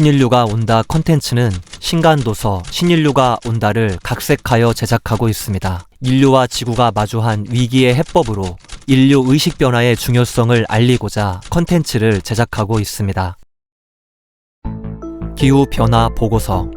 신인류가 온다 컨텐츠는 신간도서 신인류가 온다를 각색하여 제작하고 있습니다. 인류와 지구가 마주한 위기의 해법으로 인류 의식 변화의 중요성을 알리고자 컨텐츠를 제작하고 있습니다. 기후변화 보고서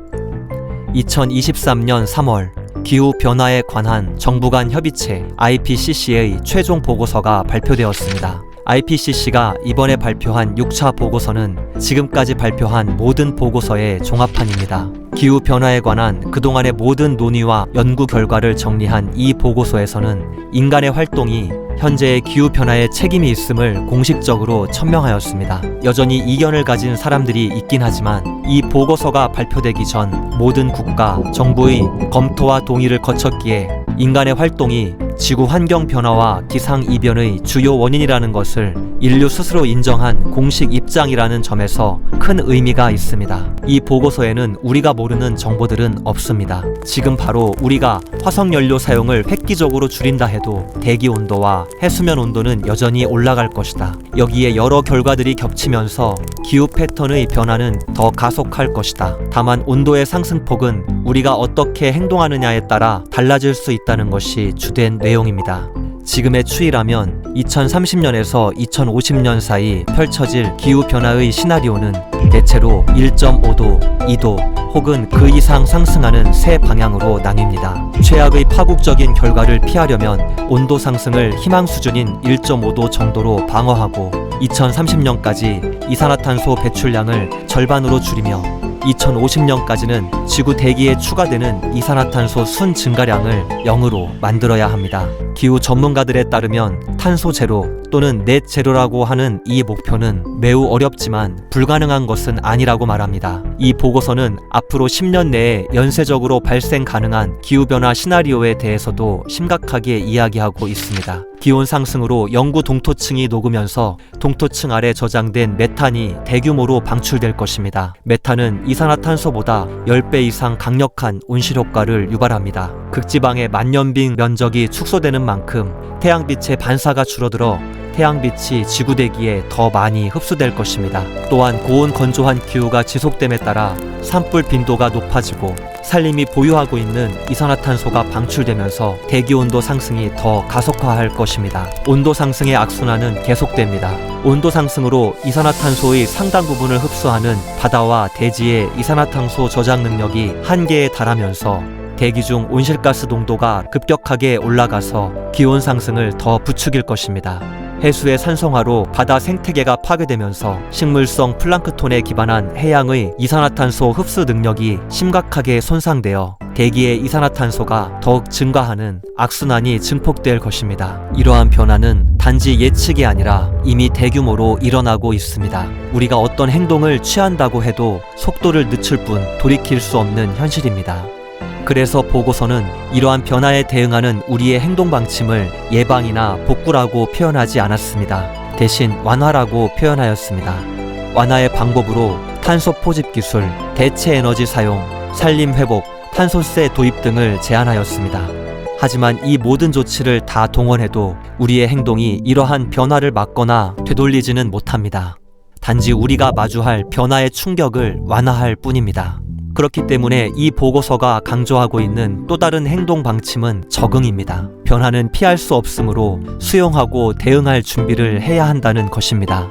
2023년 3월 기후변화에 관한 정부 간 협의체 IPCC의 최종 보고서가 발표되었습니다. IPCC가 이번에 발표한 6차 보고서는 지금까지 발표한 모든 보고서의 종합판입니다. 기후변화에 관한 그동안의 모든 논의와 연구 결과를 정리한 이 보고서에서는 인간의 활동이 현재의 기후변화에 책임이 있음을 공식적으로 천명하였습니다. 여전히 이견을 가진 사람들이 있긴 하지만 이 보고서가 발표되기 전 모든 국가, 정부의 검토와 동의를 거쳤기에 인간의 활동이 지구 환경 변화와 기상 이변의 주요 원인이라는 것을 인류 스스로 인정한 공식 입장이라는 점에서 큰 의미가 있습니다. 이 보고서에는 우리가 모르는 정보들은 없습니다. 지금 바로 우리가 화석연료 사용을 획기적으로 줄인다 해도 대기 온도와 해수면 온도는 여전히 올라갈 것이다. 여기에 여러 결과들이 겹치면서 기후 패턴의 변화는 더 가속할 것이다. 다만 온도의 상승폭은 우리가 어떻게 행동하느냐에 따라 달라질 수 있다는 것이 주된 내용입니다. 지금의 추이라면 2030년에서 2050년 사이 펼쳐질 기후변화의 시나리오는 대체로 1.5도, 2도 혹은 그 이상 상승하는 세 방향으로 나뉩니다. 최악의 파국적인 결과를 피하려면 온도 상승을 희망 수준인 1.5도 정도로 방어하고 2030년까지 이산화탄소 배출량을 절반으로 줄이며 2050년까지는 지구 대기에 추가되는 이산화탄소 순 증가량을 0으로 만들어야 합니다. 기후 전문가들에 따르면 탄소 제로 또는 넷 제로라고 하는 이 목표는 매우 어렵지만 불가능한 것은 아니라고 말합니다. 이 보고서는 앞으로 10년 내에 연쇄적으로 발생 가능한 기후변화 시나리오에 대해서도 심각하게 이야기하고 있습니다. 기온 상승으로 영구 동토층이 녹으면서 동토층 아래 저장된 메탄이 대규모로 방출될 것입니다. 메탄은 이산화탄소보다 10배 이상 강력한 온실효과를 유발합니다. 극지방의 만년빙 면적이 축소되는 만큼 태양빛의 반사가 줄어들어 태양빛이 지구 대기에 더 많이 흡수될 것입니다. 또한 고온 건조한 기후가 지속됨에 따라 산불 빈도가 높아지고 산림이 보유하고 있는 이산화탄소가 방출되면서 대기온도 상승이 더 가속화할 것입니다. 온도 상승의 악순환은 계속됩니다. 온도 상승으로 이산화탄소의 상당 부분을 흡수하는 바다와 대지의 이산화탄소 저장 능력이 한계에 달하면서 대기 중 온실가스 농도가 급격하게 올라가서 기온 상승을 더 부추길 것입니다. 해수의 산성화로 바다 생태계가 파괴되면서 식물성 플랑크톤에 기반한 해양의 이산화탄소 흡수 능력이 심각하게 손상되어 대기의 이산화탄소가 더욱 증가하는 악순환이 증폭될 것입니다. 이러한 변화는 단지 예측이 아니라 이미 대규모로 일어나고 있습니다. 우리가 어떤 행동을 취한다고 해도 속도를 늦출 뿐 돌이킬 수 없는 현실입니다. 그래서 보고서는 이러한 변화에 대응하는 우리의 행동 방침을 예방이나 복구라고 표현하지 않았습니다. 대신 완화라고 표현하였습니다. 완화의 방법으로 탄소 포집 기술, 대체 에너지 사용, 산림 회복, 탄소세 도입 등을 제안하였습니다. 하지만 이 모든 조치를 다 동원해도 우리의 행동이 이러한 변화를 막거나 되돌리지는 못합니다. 단지 우리가 마주할 변화의 충격을 완화할 뿐입니다. 그렇기 때문에 이 보고서가 강조하고 있는 또 다른 행동 방침은 적응입니다. 변화는 피할 수 없으므로 수용하고 대응할 준비를 해야 한다는 것입니다.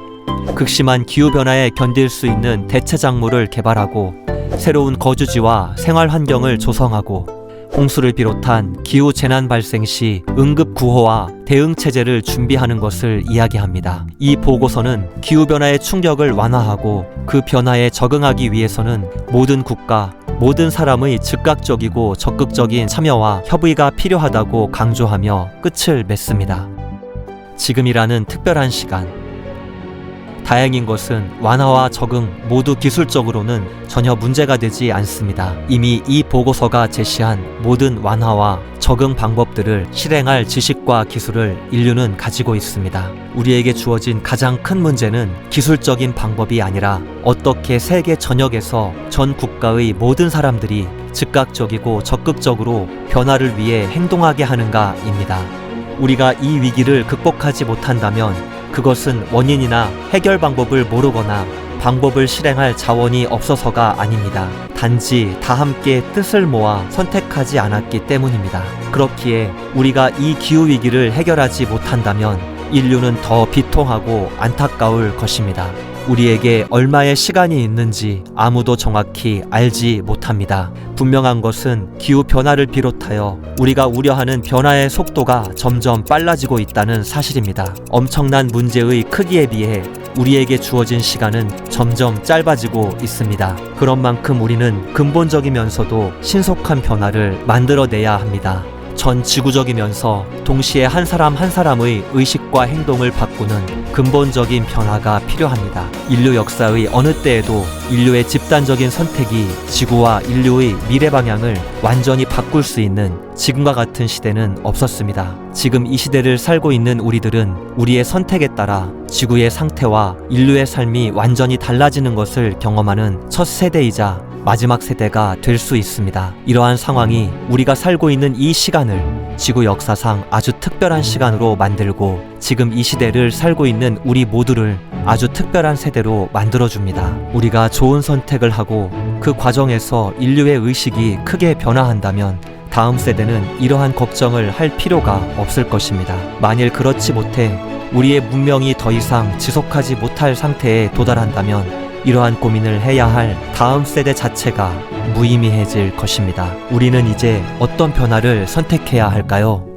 극심한 기후변화에 견딜 수 있는 대체 작물을 개발하고 새로운 거주지와 생활 환경을 조성하고 홍수를 비롯한 기후 재난 발생 시 응급 구호와 대응 체제를 준비하는 것을 이야기합니다. 이 보고서는 기후변화의 충격을 완화하고 그 변화에 적응하기 위해서는 모든 국가, 모든 사람의 즉각적이고 적극적인 참여와 협의가 필요하다고 강조하며 끝을 맺습니다. 지금이라는 특별한 시간. 다행인 것은 완화와 적응 모두 기술적으로는 전혀 문제가 되지 않습니다. 이미 이 보고서가 제시한 모든 완화와 적응 방법들을 실행할 지식과 기술을 인류는 가지고 있습니다. 우리에게 주어진 가장 큰 문제는 기술적인 방법이 아니라 어떻게 세계 전역에서 전 국가의 모든 사람들이 즉각적이고 적극적으로 변화를 위해 행동하게 하는가입니다. 우리가 이 위기를 극복하지 못한다면 그것은 원인이나 해결 방법을 모르거나 방법을 실행할 자원이 없어서가 아닙니다. 단지 다 함께 뜻을 모아 선택하지 않았기 때문입니다. 그렇기에 우리가 이 기후위기를 해결하지 못한다면 인류는 더 비통하고 안타까울 것입니다. 우리에게 얼마의 시간이 있는지 아무도 정확히 알지 못합니다. 분명한 것은 기후변화를 비롯하여 우리가 우려하는 변화의 속도가 점점 빨라지고 있다는 사실입니다. 엄청난 문제의 크기에 비해 우리에게 주어진 시간은 점점 짧아지고 있습니다. 그런 만큼 우리는 근본적이면서도 신속한 변화를 만들어내야 합니다. 전 지구적이면서 동시에 한 사람 한 사람의 의식과 행동을 바꾸는 근본적인 변화가 필요합니다. 인류 역사의 어느 때에도 인류의 집단적인 선택이 지구와 인류의 미래 방향을 완전히 바꿀 수 있는 지금과 같은 시대는 없었습니다. 지금 이 시대를 살고 있는 우리들은 우리의 선택에 따라 지구의 상태와 인류의 삶이 완전히 달라지는 것을 경험하는 첫 세대이자 마지막 세대가 될 수 있습니다. 이러한 상황이 우리가 살고 있는 이 시간을 지구 역사상 아주 특별한 시간으로 만들고 지금 이 시대를 살고 있는 우리 모두를 아주 특별한 세대로 만들어줍니다. 우리가 좋은 선택을 하고 그 과정에서 인류의 의식이 크게 변화한다면 다음 세대는 이러한 걱정을 할 필요가 없을 것입니다. 만일 그렇지 못해 우리의 문명이 더 이상 지속하지 못할 상태에 도달한다면 이러한 고민을 해야 할 다음 세대 자체가 무의미해질 것입니다. 우리는 이제 어떤 변화를 선택해야 할까요?